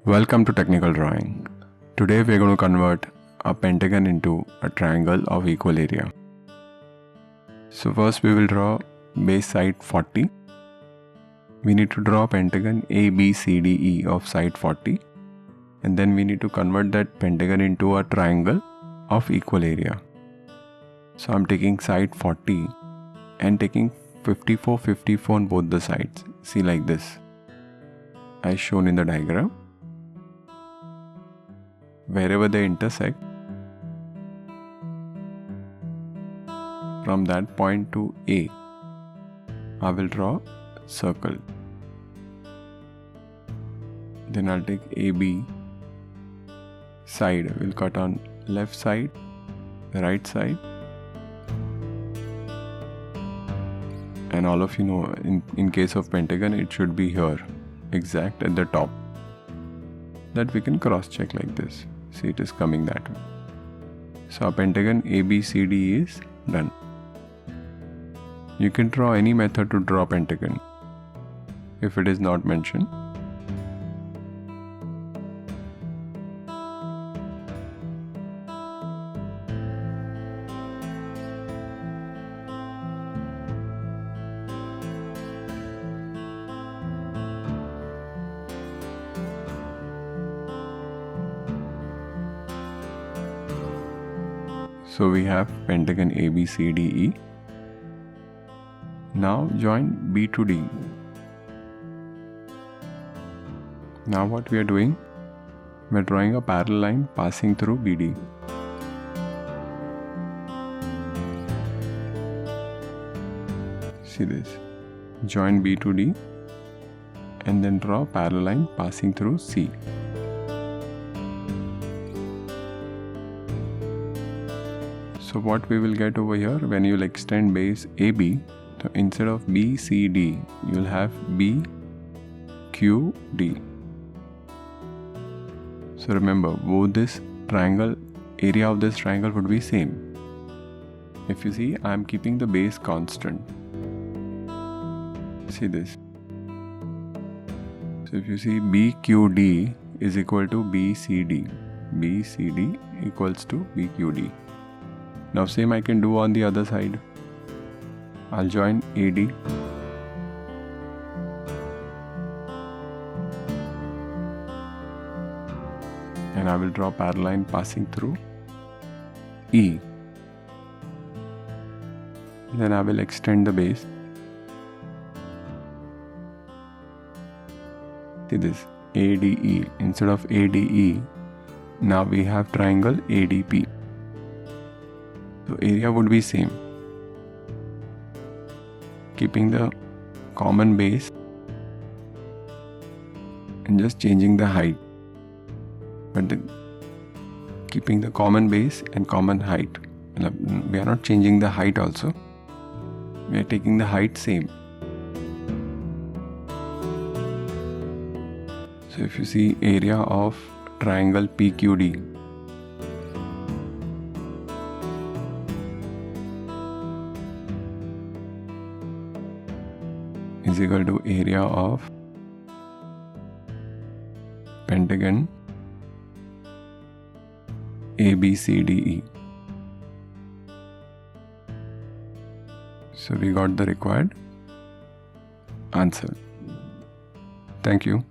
Welcome to Technical Drawing. Today we are going to convert a pentagon into a triangle of equal area. So first we will draw base side 40. We need to draw a pentagon ABCDE of side 40, and then we need to convert that pentagon into a triangle of equal area. So I'm taking side 40 and taking 54, 54 on both the sides. See, like this, as shown in the diagram. Wherever they intersect, from that point to A, I will draw a circle. Then I'll take AB side, we'll cut on left side, right side, and all of you know, in case of pentagon, it should be here, exact at the top. That we can cross check like this. See, it is coming that way. So our pentagon ABCD is done. You can draw any method to draw pentagon if it is not mentioned. So we have pentagon ABCDE. Now join B to D. Now what we are doing? We are drawing a parallel line passing through BD. See this. Join B to D and then draw a parallel line passing through C. So what we will get over here, when you will extend base AB, so instead of BCD, you will have BQD. So remember, both this triangle, area of this triangle would be same. If you see, I am keeping the base constant. See this. So if you see, BQD is equal to BCD. BCD equals to BQD. Now same I can do on the other side. I'll join AD. And I will draw parallel line passing through E. Then I will extend the base. See this, ADE. Instead of ADE, now we have triangle ADP. So area would be same, keeping the common base and just changing the height, but keeping the common base and common height. We are not changing the height also, we are taking the height same. So if you see area of triangle PQD, is equal to area of pentagon ABCDE. So we got the required answer. Thank you.